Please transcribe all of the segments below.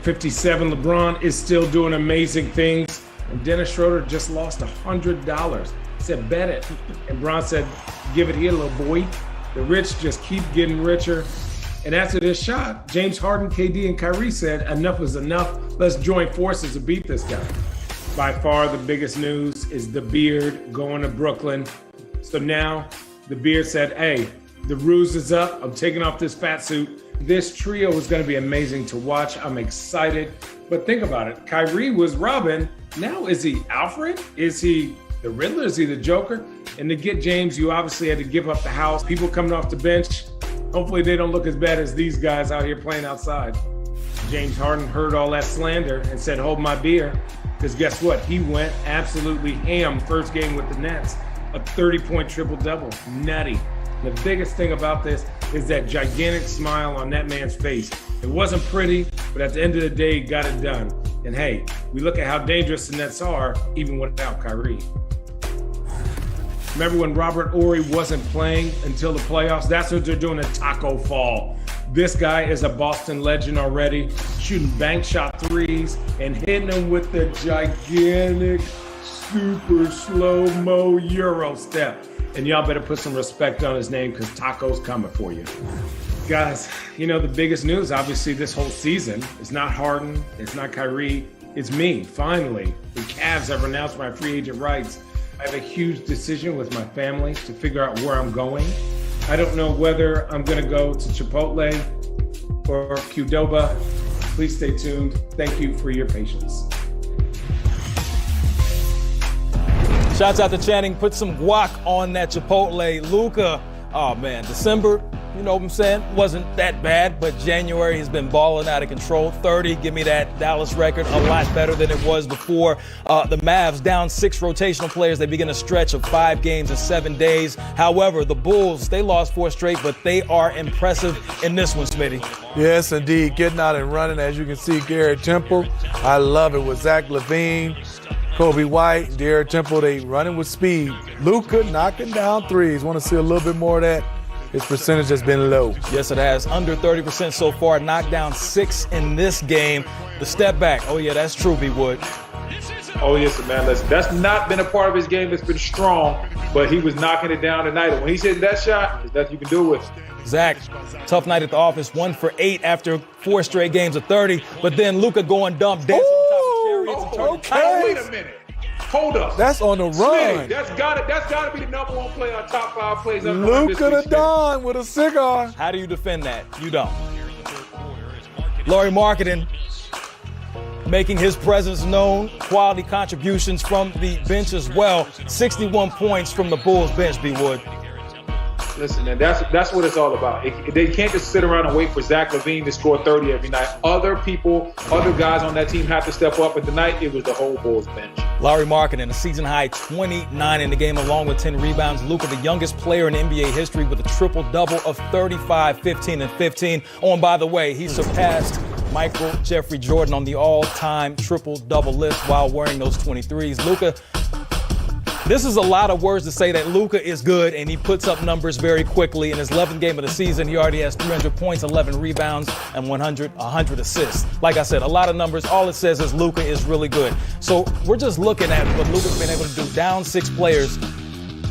57, LeBron is still doing amazing things. And Dennis Schroeder just lost $100. He said, bet it. And Bron said, give it here, little boy. The rich just keep getting richer. And after this shot, James Harden, KD, and Kyrie said, enough is enough. Let's join forces to beat this guy. By far, the biggest news is the Beard going to Brooklyn. So now the Beard said, hey, the ruse is up. I'm taking off this fat suit. This trio is going to be amazing to watch. I'm excited. But think about it. Kyrie was Robin. Now is he Alfred? Is he the Riddler? Is he the Joker? And to get James, you obviously had to give up the house. People coming off the bench, hopefully they don't look as bad as these guys out here playing outside. James Harden heard all that slander and said, hold my beer. Because guess what? He went absolutely ham first game with the Nets. A 30-point triple-double. Nutty. The biggest thing about this is that gigantic smile on that man's face. It wasn't pretty, but at the end of the day, he got it done. And hey, we look at how dangerous the Nets are, even without Kyrie. Remember when Robert Horry wasn't playing until the playoffs? That's what they're doing at Taco Fall. This guy is a Boston legend already, shooting bank shot threes and hitting them with the gigantic, super slow-mo Euro step. And y'all better put some respect on his name because Taco's coming for you. Guys, you know, the biggest news, obviously, this whole season is not Harden, it's not Kyrie, it's me, finally. The Cavs have renounced my free agent rights. I have a huge decision with my family to figure out where I'm going. I don't know whether I'm going to go to Chipotle or Qdoba. Please stay tuned. Thank you for your patience. Shouts out to Channing. Put some guac on that Chipotle. Luka, oh man, December, you know what I'm saying, wasn't that bad, but January has been balling out of control. 30, give me that Dallas record, a lot better than it was before. The Mavs down 6 rotational players. They begin a stretch of 5 games in 7 days. However, the Bulls, they lost 4 straight, but they are impressive in this one, Smitty. Yes, indeed. Getting out and running. As you can see, Garrett Temple. I love it with Zach LaVine, Kobe White, Garrett Temple. They running with speed. Luka knocking down threes. Want to see a little bit more of that. His percentage has been low. Yes, it has. Under 30% so far. Knocked down 6 in this game. The step back. Oh, yeah, that's true, B. Wood. Oh, yes, man. Listen, that's not been a part of his game that's been strong, but he was knocking it down tonight. And when he hit that shot, there's nothing you can do with it. Zach, tough night at the office. 1 for 8 after 4 straight games of 30. But then Luka going dump, dancing on top of chariots. Okay. Wait a minute. Hold up. That's on the run. Smitty, that's gotta be the number 1 player on top 5 plays. Luka the Don with a cigar. How do you defend that? You don't. Lauri Markkanen making his presence known. Quality contributions from the bench as well. 61 points from the Bulls bench, B. Wood. Listen, and that's what it's all about. They can't just sit around and wait for Zach LaVine to score 30 every night. Other people, other guys on that team have to step up. And tonight, it was the whole Bulls bench. Lauri Markkanen, a season-high 29 in the game, along with 10 rebounds. Luka, the youngest player in NBA history with a triple-double of 35, 15, and 15. Oh, and by the way, he surpassed Michael Jeffrey Jordan on the all-time triple-double list while wearing those 23s. Luka, this is a lot of words to say that Luka is good, and he puts up numbers very quickly. In his 11th game of the season, he already has 300 points, 11 rebounds, and 100 assists. Like I said, a lot of numbers. All it says is Luka is really good. So we're just looking at what Luka's been able to do. Down 6 players.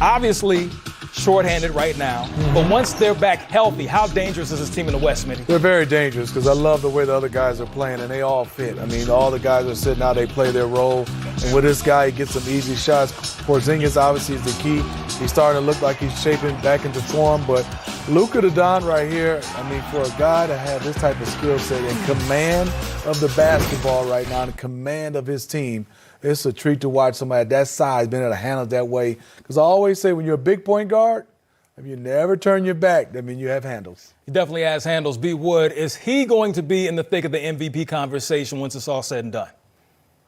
Obviously, shorthanded right now. But once they're back healthy, how dangerous is this team in the West, Smitty? They're very dangerous because I love the way the other guys are playing, and they all fit. I mean, all the guys are sitting out, they play their role. And with this guy, he gets some easy shots. Porzingis obviously is the key. He's starting to look like he's shaping back into form. But Luka the Don right here, I mean, for a guy to have this type of skill set and command of the basketball right now and command of his team, it's a treat to watch somebody at that size being able to handle it that way. Because I always say when you're a big point guard, if you never turn your back, that means you have handles. He definitely has handles. B. Wood, is he going to be in the thick of the MVP conversation once it's all said and done?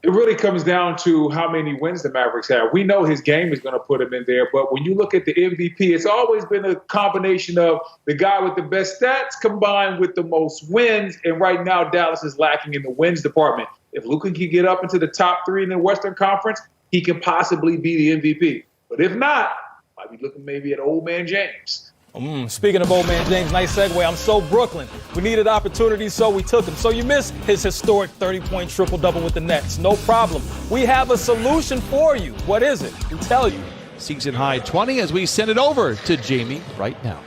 It really comes down to how many wins the Mavericks have. We know his game is going to put him in there, but when you look at the MVP, it's always been a combination of the guy with the best stats combined with the most wins, and right now Dallas is lacking in the wins department. If Luka can get up into the top 3 in the Western Conference, he can possibly be the MVP. But if not, might be looking maybe at old man James. Speaking of old man James, nice segue. I'm so Brooklyn. We needed opportunities, so we took them. So you missed his historic 30-point triple-double with the Nets. No problem. We have a solution for you. What is it? We tell you. Season high 20 as we send it over to Jamie right now.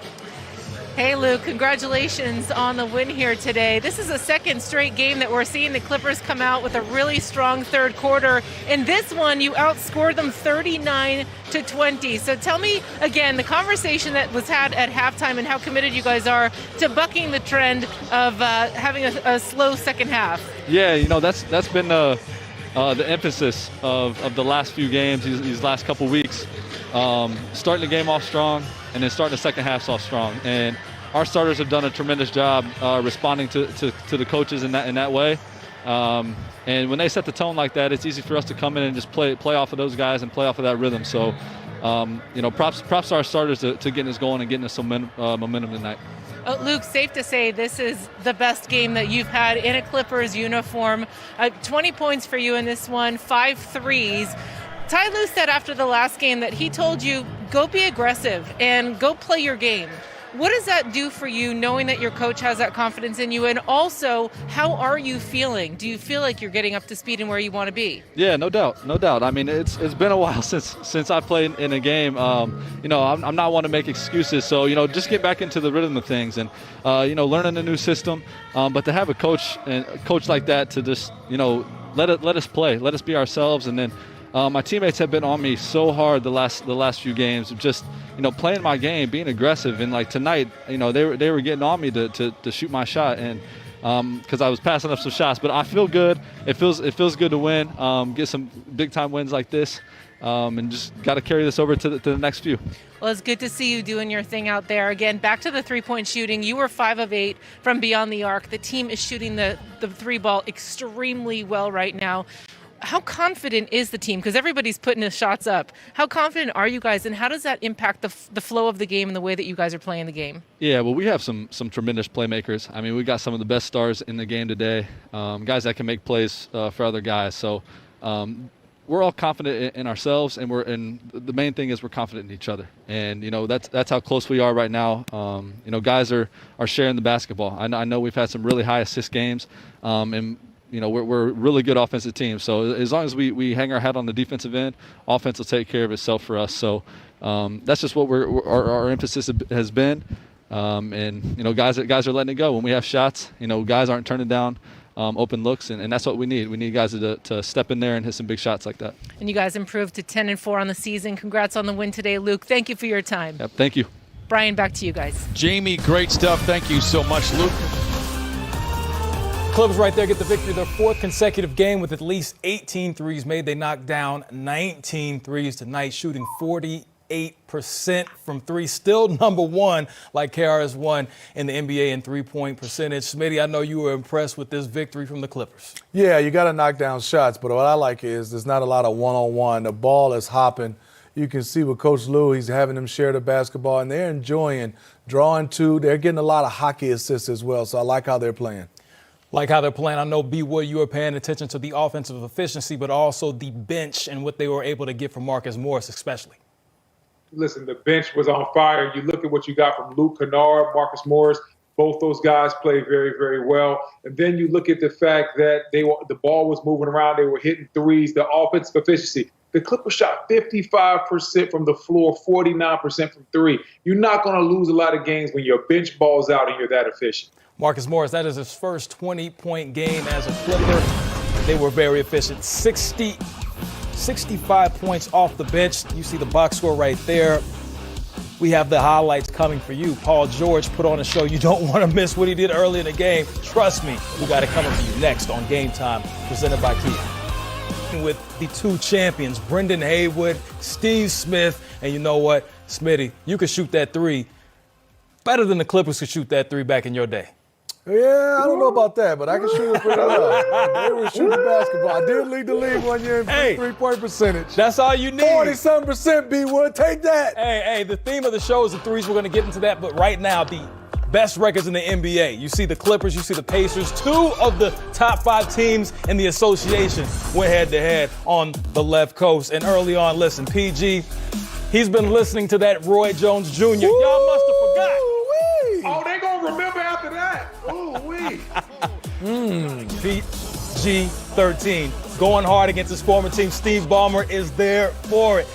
Hey, Luke, congratulations on the win here today. This is a second straight game that we're seeing the Clippers come out with a really strong third quarter. In this one, you outscored them 39-20. So tell me, again, the conversation that was had at halftime and how committed you guys are to bucking the trend of having a slow second half. Yeah, that's been the emphasis of the last few games, these last couple weeks. Starting the game off strong and then starting the second half off strong. And our starters have done a tremendous job responding to the coaches in that way. And when they set the tone like that, it's easy for us to come in and just play off of those guys and play off of that rhythm. So, props to our starters to getting us going and getting us some momentum tonight. Luke, safe to say this is the best game that you've had in a Clippers uniform. 20 points for you in this one, 5 threes. Ty Lue said after the last game that he told you, go be aggressive and go play your game. What does that do for you, knowing that your coach has that confidence in you? And also, how are you feeling? Do you feel like you're getting up to speed and where you want to be? Yeah, no doubt. I mean, it's been a while since I played in a game. I'm not one to make excuses. So, just get back into the rhythm of things and, learning a new system. But to have a coach like that to just, let us play, let us be ourselves. And then my teammates have been on me so hard the last few games of just, playing my game, being aggressive. And like tonight, they were getting on me to shoot my shot. And because I was passing up some shots, but I feel good. It feels good to win, get some big time wins like this, and just got to carry this over to the next few. Well, it's good to see you doing your thing out there. Again, back to the three-point shooting. You were 5 of 8 from beyond the arc. The team is shooting the three ball extremely well right now. How confident is the team? Because everybody's putting the shots up. How confident are you guys, and how does that impact the flow of the game and the way that you guys are playing the game? Yeah, well, we have some tremendous playmakers. I mean, we got some of the best stars in the game today, guys that can make plays for other guys. So we're all confident in ourselves, and the main thing is we're confident in each other. And that's how close we are right now. Guys are sharing the basketball. I know we've had some really high assist games, and we're a really good offensive team. So as long as we hang our hat on the defensive end, offense will take care of itself for us. So that's just what our emphasis has been. And guys are letting it go when we have shots. Guys aren't turning down open looks, and that's what we need. We need guys to step in there and hit some big shots like that. And you guys improved to 10-4 on the season. Congrats on the win today, Luke. Thank you for your time. Yep, thank you. Brian, back to you guys. Jamie, great stuff. Thank you so much, Luke. Clippers right there get the victory, their 4th consecutive game with at least 18 threes made. They knocked down 19 threes tonight, shooting 48% from three. Still number 1, like KRS-One in the NBA in three-point percentage. Smitty, I know you were impressed with this victory from the Clippers. Yeah, you got to knock down shots, but what I like is there's not a lot of one-on-one. The ball is hopping. You can see with Coach Lue, he's having them share the basketball, and they're enjoying drawing two. They're getting a lot of hockey assists as well, so I like how they're playing. Like how they're playing. I know, B. Wood, you were paying attention to the offensive efficiency, but also the bench and what they were able to get from Marcus Morris especially. Listen, the bench was on fire. You look at what you got from Luke Kennard, Marcus Morris. Both those guys played very, very well. And then you look at the fact that the ball was moving around. They were hitting threes. The offensive efficiency. The Clippers shot 55% from the floor, 49% from three. You're not going to lose a lot of games when your bench ball's out and you're that efficient. Marcus Morris, that is his first 20-point game as a Clipper. They were very efficient. 65 points off the bench. You see the box score right there. We have the highlights coming for you. Paul George put on a show. You don't want to miss what he did early in the game. Trust me, we got it coming for you next on Game Time, presented by Kia. With the 2 champions, Brendan Haywood, Steve Smith, and you know what, Smitty, you could shoot that three better than the Clippers could shoot that three back in your day. Yeah, I don't know about that, but I can shoot it pretty well. They were shooting basketball. I did lead the league one year in three-point percentage. That's all you need. 47%, B-Wood. Take that. Hey, the theme of the show is the threes. We're going to get into that, but right now, the best records in the NBA. You see the Clippers, you see the Pacers. 2 of the top 5 teams in the association went head-to-head on the left coast. And early on, listen, PG, he's been listening to that Roy Jones Jr. Y'all must have forgot. Oh, they going to remember after that. Ooh-wee. PG-13. Going hard against his former team. Steve Ballmer is there for it.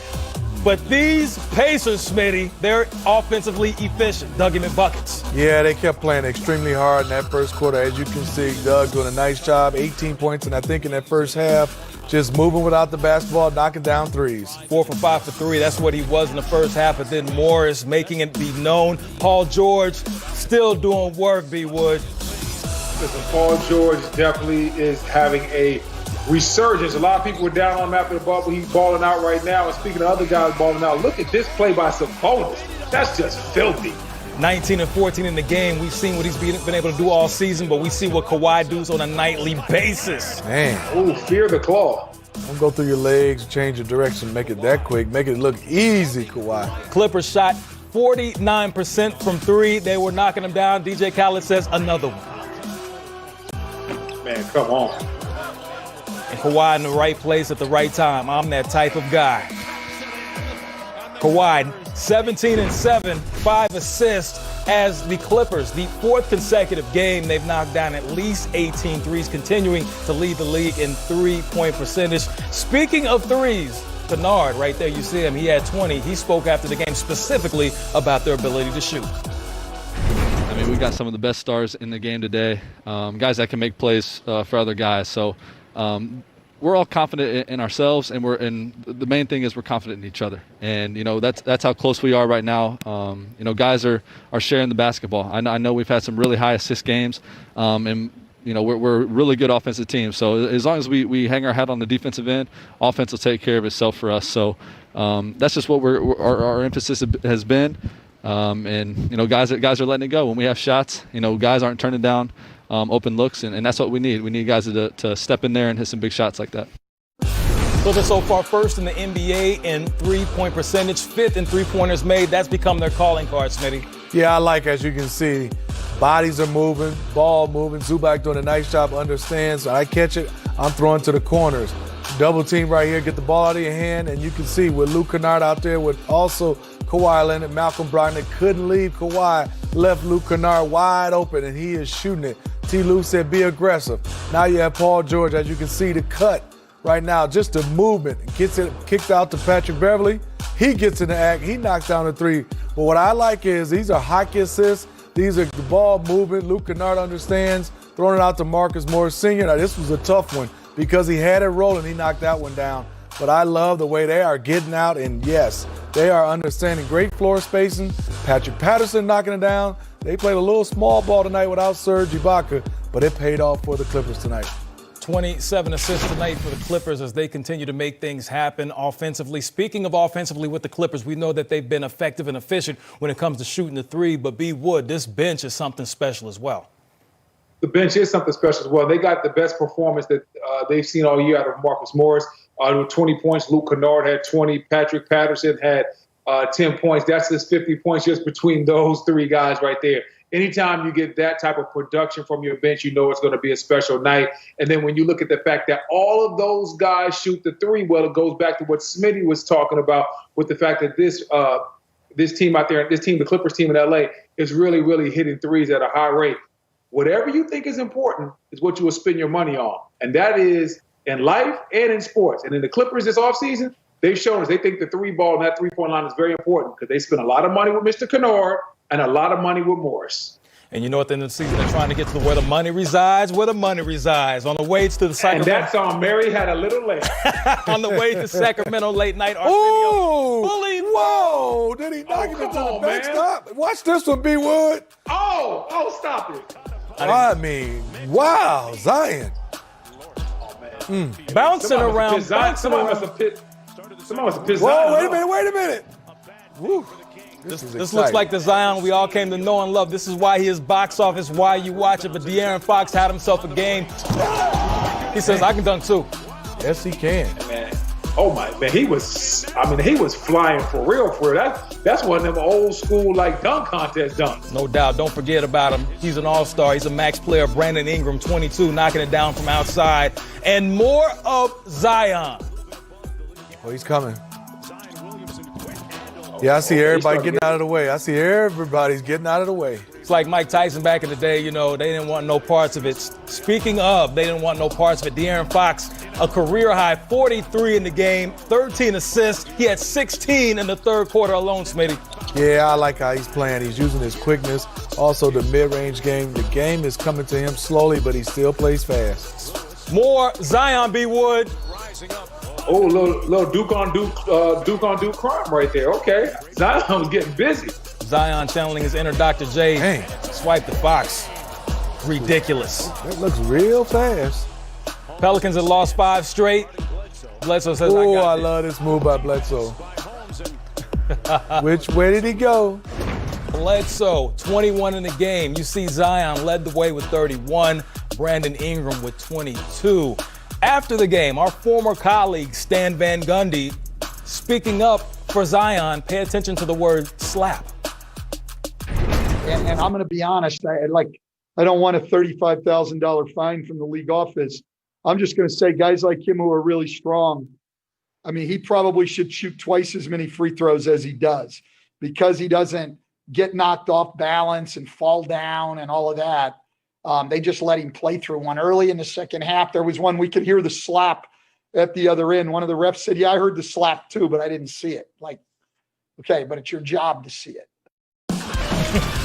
But these Pacers, Smitty, they're offensively efficient. Dug him in buckets. Yeah, they kept playing extremely hard in that first quarter. As you can see, Doug doing a nice job. 18 points, and I think in that first half, just moving without the basketball, knocking down threes. 4 for 5 for 3. That's what he was in the first half. But then Morris making it be known. Paul George still doing work, B. Wood. Listen, Paul George definitely is having a resurgence. A lot of people were down on him after the bubble. He's balling out right now. And speaking of other guys balling out, look at this play by Sabonis. That's just filthy. 19 and 14 in the game. We've seen what he's been able to do all season, but we see what Kawhi does on a nightly basis. Man. Ooh, fear the claw. Don't go through your legs, change your direction, make it that quick. Make it look easy, Kawhi. Clippers shot 49% from 3. They were knocking them down. DJ Khaled says another one. Man, come on. And Kawhi in the right place at the right time. I'm that type of guy. Kawhi, 17 and 7, 5 assists as the Clippers, the 4th consecutive game they've knocked down at least 18 threes, continuing to lead the league in three-point percentage. Speaking of threes, Kennard, right there, you see him, he had 20. He spoke after the game specifically about their ability to shoot. I mean, we got some of the best stars in the game today, guys that can make plays for other guys. So we're all confident in ourselves, and the main thing is we're confident in each other. And that's how close we are right now. Guys are sharing the basketball. I know we've had some really high assist games, and we're a really good offensive team. So as long as we hang our hat on the defensive end, offense will take care of itself for us. So that's just what our emphasis has been. Guys are letting it go when we have shots. Guys aren't turning down open looks, and that's what we need. We need guys to step in there and hit some big shots like that. Clippers so far first in the NBA in three-point percentage, 5th in three-pointers made. That's become their calling card, Smitty. Yeah, I like, as you can see, bodies are moving, ball moving. Zubac doing a nice job, understands. I catch it, I'm throwing to the corners. Double team right here, get the ball out of your hand, and you can see with Luka Doncic out there with also Kawhi Leonard, Malcolm Brogdon couldn't leave Kawhi, left Luka Doncic wide open, and he is shooting it. T. Lue said be aggressive. Now you have Paul George, as you can see, the cut right now, just the movement. Gets it kicked out to Patrick Beverly. He gets in the act. He knocks down the 3. But what I like is these are hockey assists. These are the ball movement. Luka Doncic understands. Throwing it out to Marcus Morris Sr. Now, this was a tough one because he had it rolling. He knocked that one down. But I love the way they are getting out. And, yes, they are understanding great floor spacing. Patrick Patterson knocking it down. They played a little small ball tonight without Serge Ibaka, but it paid off for the Clippers tonight. 27 assists tonight for the Clippers as they continue to make things happen offensively. Speaking of offensively with the Clippers, we know that they've been effective and efficient when it comes to shooting the 3, but B. Wood, this bench is something special as well. The bench is something special as well. They got the best performance that they've seen all year out of Marcus Morris. With 20 points, Luke Kennard had 20. Patrick Patterson had 10 points. That's just 50 points just between those 3 guys right there. Anytime you get that type of production from your bench, you know it's going to be a special night. And then when you look at the fact that all of those guys shoot the 3, well, it goes back to what Smitty was talking about with the fact that this team out there, the Clippers team in LA, is really, really hitting threes at a high rate. Whatever you think is important is what you will spend your money on. And that is in life and in sports. And in the Clippers this offseason, they've shown us they think the 3 ball and that 3-point line is very important because they spend a lot of money with Mr. Kennard and a lot of money with Morris. And you know at the end of the season, they're trying to get to where the money resides, on the way to the Sacramento. And that song, Mary Had a Little Late. On the way to Sacramento late night. Whoa! Did he knock him into the backstop? Watch this one, B. Wood. Oh, stop it. I mean, wow, Zion. Bouncing around. Somebody must have pissed Whoa, Zion. wait a minute. Woo. This looks like the Zion we all came to know and love. This is why he is box office, why you watch it. But De'Aaron Fox had himself a game. He says, I can dunk too. Yes, he can. Man. Oh, my man. He was flying for real. That's one of them old school, dunk contest dunks. No doubt. Don't forget about him. He's an all-star. He's a max player. Brandon Ingram, 22, knocking it down from outside. And more of Zion. Oh, he's coming. Yeah, I see everybody getting out of the way. I see everybody's getting out of the way. It's like Mike Tyson back in the day, you know, they didn't want no parts of it. Speaking of, they didn't want no parts of it. De'Aaron Fox, a career-high 43 in the game, 13 assists. He had 16 in the third quarter alone, Smitty. Yeah, I like how he's playing. He's using his quickness, also the mid-range game. The game is coming to him slowly, but he still plays fast. More Zion B. Wood. Oh, little Duke on Duke crime right there. Okay, Zion was getting busy. Zion channeling his inner Dr. J. Dang. Swipe the Fox. Ridiculous. That looks real fast. Pelicans have lost 5 straight. Bledsoe says, I love this move by Bledsoe. Which way did he go? Bledsoe, 21 in the game. You see Zion led the way with 31. Brandon Ingram with 22. After the game, our former colleague Stan Van Gundy speaking up for Zion. Pay attention to the word slap. And I'm going to be honest, I don't want a $35,000 fine from the league office. I'm just going to say guys like him who are really strong, I mean, he probably should shoot twice as many free throws as he does because he doesn't get knocked off balance and fall down and all of that. They just let him play through one. Early in the second half, there was one we could hear the slap at the other end. One of the refs said, yeah, I heard the slap too, but I didn't see it. Like, okay, but it's your job to see it.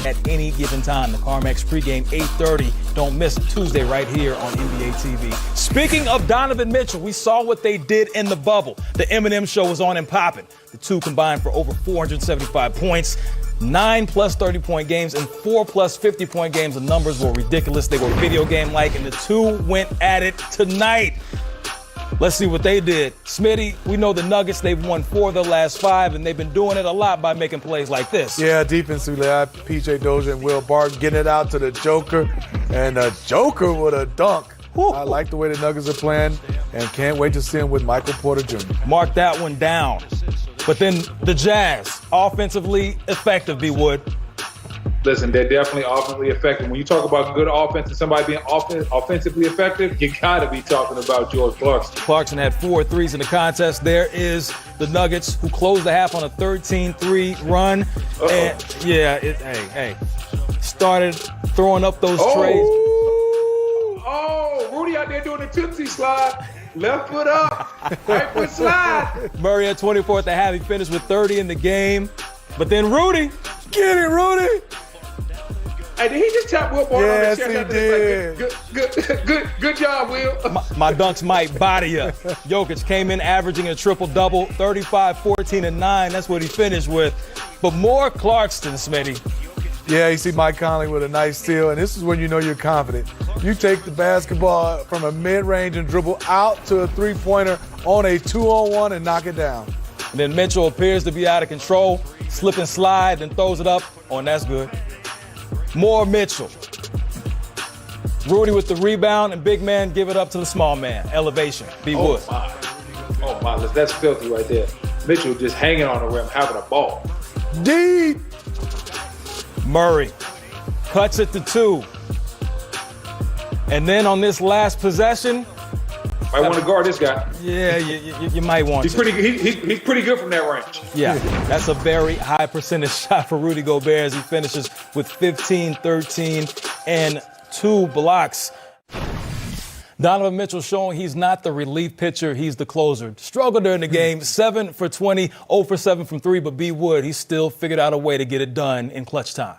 At any given time, the CarMax pregame, 8:30. Don't miss it Tuesday right here on NBA TV. Speaking of Donovan Mitchell, we saw what they did in the bubble. The Eminem show was on and popping. The two combined for over 475 points. 9+ 30-point games and 4+ 50-point games. The numbers were ridiculous. They were video game-like, and the two went at it tonight. Let's see what they did. Smitty, we know the Nuggets, they've won 4 of their last 5, and they've been doing it a lot by making plays like this. Yeah, defensively, P.J. Dozier and Will Barton getting it out to the Joker, and the Joker with a dunk. Woo. I like the way the Nuggets are playing, and can't wait to see him with Michael Porter Jr. Mark that one down. But then the Jazz, offensively effective, B. Wood. Listen, they're definitely offensively effective. When you talk about good offense and somebody being offensively effective, you got to be talking about George Clarkson. Clarkson had 4 threes in the contest. There is the Nuggets, who closed the half on a 13-3 run. And hey, started throwing up those trays. Oh, Rudy out there doing the Tootsie slide. Left foot up, right foot slide. Murray at 24 at the half. He finished with 30 in the game. But then Rudy, Get it, Rudy! Hey, did he just tap Will Barton on the chest? Yes, he did. Good job, Will. my dunks might body you. Jokic came in averaging a triple-double, 35, 14, and 9. That's what he finished with. But more Clarkson, Smitty. Yeah, you see Mike Conley with a nice steal, and this is when you know you're confident. You take the basketball from a mid-range and dribble out to a three-pointer on a 2-on-1 and knock it down. And then Mitchell appears to be out of control, slip and slide, and throws it up. Oh, and that's good. More Mitchell. Rudy with the rebound, and big man give it up to the small man. Elevation. B. Wood. Oh, my. That's filthy right there. Mitchell just hanging on the rim, having a ball. Deep. Murray cuts it to 2. And then on this last possession, might want to guard this guy. Yeah, you might want to. He's pretty good from that range. Yeah, that's a very high percentage shot for Rudy Gobert as he finishes with 15, 13, and 2 blocks. Donovan Mitchell showing he's not the relief pitcher, he's the closer. Struggled during the game, 7 for 20, 0 for 7 from 3, but B. Wood, he still figured out a way to get it done in clutch time.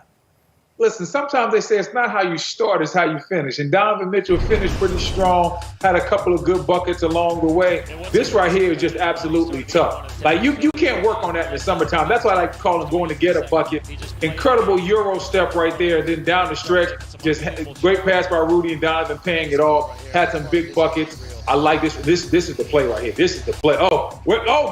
Listen, sometimes they say it's not how you start, it's how you finish. And Donovan Mitchell finished pretty strong, had a couple of good buckets along the way. This right here is just absolutely tough. Like, you can't work on that in the summertime. That's why I like to call him going to get a bucket. Incredible Euro step right there. Then down the stretch, just great pass by Rudy and Donovan paying it off. Had some big buckets. I like this. This is the play right here. This is the play.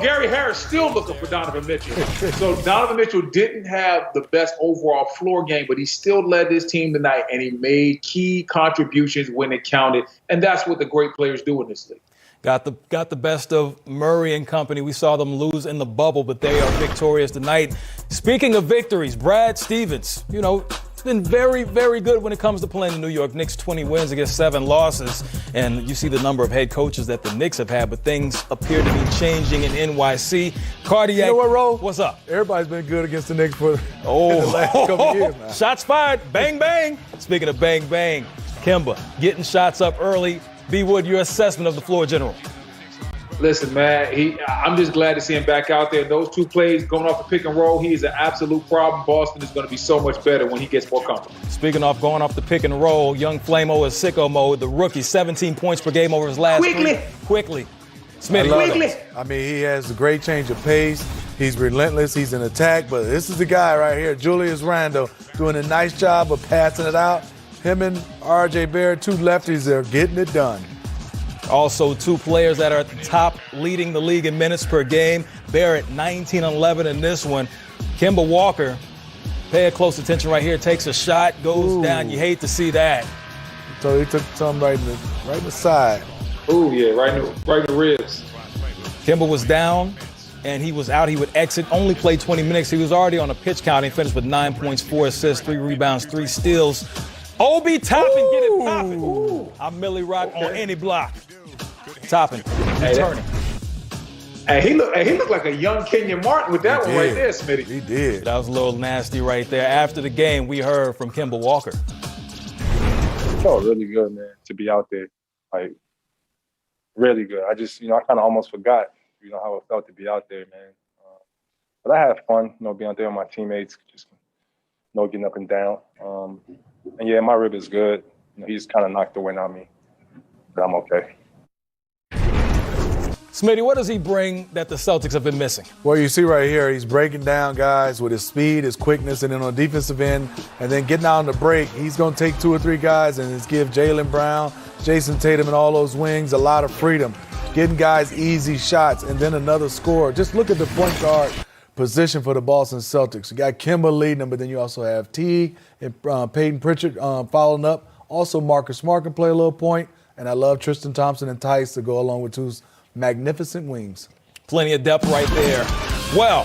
Gary Harris still looking for Donovan Mitchell. So Donovan Mitchell didn't have the best overall floor game, but he still led this team tonight, and he made key contributions when it counted. And that's what the great players do in this league. Got the best of Murray and company. We saw them lose in the bubble, but they are victorious tonight. Speaking of victories, Brad Stevens, It's been very, very good when it comes to playing the New York Knicks. 20 wins against 7 losses. And you see the number of head coaches that the Knicks have had, but things appear to be changing in NYC. Cardiac. You know what, Ro? What's up? Everybody's been good against the Knicks for the last couple of years now. Shots fired. Bang, bang. Speaking of bang, bang, Kemba getting shots up early. B. Wood, your assessment of the floor general. Listen, man, I'm just glad to see him back out there. Those 2 plays going off the pick and roll, he is an absolute problem. Boston is going to be so much better when he gets more comfortable. Speaking of going off the pick and roll, young Flamo is sicko mode. The rookie, 17 points per game over his last Quickly. Smitty. I mean, he has a great change of pace. He's relentless. He's in attack. But this is the guy right here, Julius Randle, doing a nice job of passing it out. Him and R.J. Barrett, 2 lefties, they're getting it done. Also, 2 players that are at the top, leading the league in minutes per game. Barrett, 19-11 in this one. Kemba Walker, pay close attention right here, takes a shot, goes down. You hate to see that. So he took some right in the side. Oh, yeah, right in the ribs. Kemba was down, and he was out. He would exit, only played 20 minutes. He was already on a pitch count. He finished with 9 points, 4 assists, 3 rebounds, 3 steals. Obi Toppin, get it poppin'. I'm Millie Rock on any block. Toppin, returning. He looked like a young Kenyon Martin with that one right there, Smitty. He did. That was a little nasty right there. After the game, we heard from Kemba Walker. It felt really good, man, to be out there. Like, really good. I just, I kind of almost forgot, how it felt to be out there, man. But I had fun, being out there with my teammates, just, getting up and down. And yeah, my rib is good. He's kind of knocked the wind out of me, but I'm okay. Smitty, what does he bring that the Celtics have been missing? Well, you see right here, he's breaking down guys with his speed, his quickness, and then on the defensive end, and then getting out on the break, he's going to take 2 or 3 guys and just give Jaylen Brown, Jason Tatum, and all those wings a lot of freedom, getting guys easy shots, and then another score. Just look at the point guard position for the Boston Celtics. You got Kemba leading them, but then you also have Teague and Peyton Pritchard following up. Also, Marcus Smart can play a little point, and I love Tristan Thompson and Tice to go along with 2 magnificent wings. Plenty of depth right there. Well,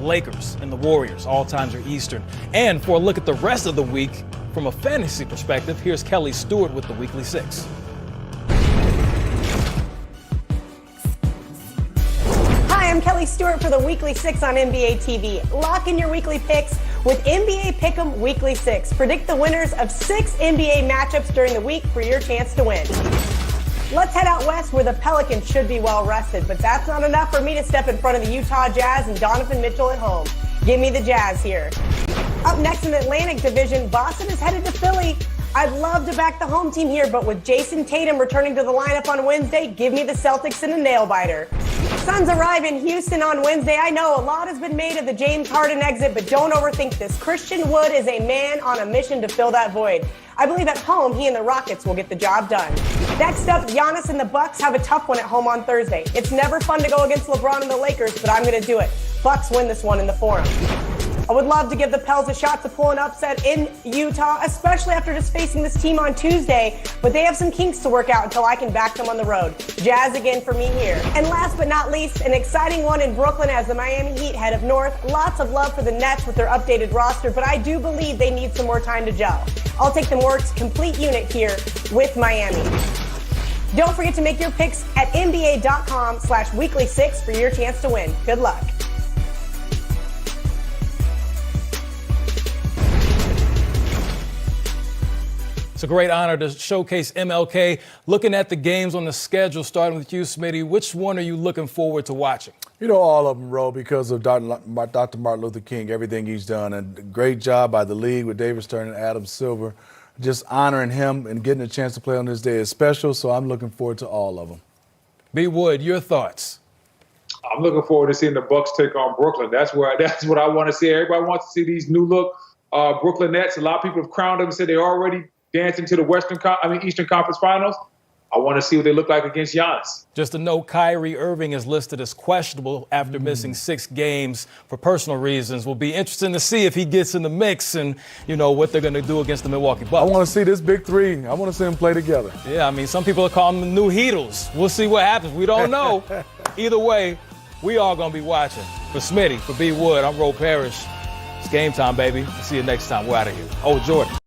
Lakers and the Warriors, all times are Eastern. And for a look at the rest of the week, from a fantasy perspective, here's Kelly Stewart with the Weekly 6. Hi, I'm Kelly Stewart for the Weekly 6 on NBA TV. Lock in your weekly picks with NBA Pick'em Weekly 6. Predict the winners of 6 NBA matchups during the week for your chance to win. Let's head out west where the Pelicans should be well rested, but that's not enough for me to step in front of the Utah Jazz and Donovan Mitchell at home. Give me the Jazz here. Up next in the Atlantic Division, Boston is headed to Philly. I'd love to back the home team here, but with Jason Tatum returning to the lineup on Wednesday, give me the Celtics in a nail-biter. Suns arrive in Houston on Wednesday. I know a lot has been made of the James Harden exit, but don't overthink this. Christian Wood is a man on a mission to fill that void. I believe at home, he and the Rockets will get the job done. Next up, Giannis and the Bucks have a tough one at home on Thursday. It's never fun to go against LeBron and the Lakers, but I'm going to do it. Bucks win this one in the Forum. I would love to give the Pels a shot to pull an upset in Utah, especially after just facing this team on Tuesday, but they have some kinks to work out until I can back them on the road. Jazz again for me here. And last but not least, an exciting one in Brooklyn as the Miami Heat head up north. Lots of love for the Nets with their updated roster, but I do believe they need some more time to gel. I'll take the more complete unit here with Miami. Don't forget to make your picks at NBA.com/weekly6 for your chance to win. Good luck. It's a great honor to showcase MLK. Looking at the games on the schedule, starting with you, Smitty, which one are you looking forward to watching? All of them, Ro, because of Dr. Martin Luther King, everything he's done. And a great job by the league with David Stern and Adam Silver. Just honoring him and getting a chance to play on this day is special, so I'm looking forward to all of them. B. Wood, your thoughts? I'm looking forward to seeing the Bucks take on Brooklyn. That's what I want to see. Everybody wants to see these new look Brooklyn Nets. A lot of people have crowned them and said they're already dancing to the Eastern Conference Finals. I want to see what they look like against Giannis. Just to note, Kyrie Irving is listed as questionable after missing 6 games for personal reasons. Will be interesting to see if he gets in the mix and, what they're going to do against the Milwaukee Bucks. I want to see this big three. I want to see them play together. Yeah, some people are calling them the new Heatles. We'll see what happens. We don't know. Either way, we all going to be watching. For Smitty, for B. Wood, I'm Ro Parrish. It's game time, baby. See you next time. We're out of here. Oh, Jordan.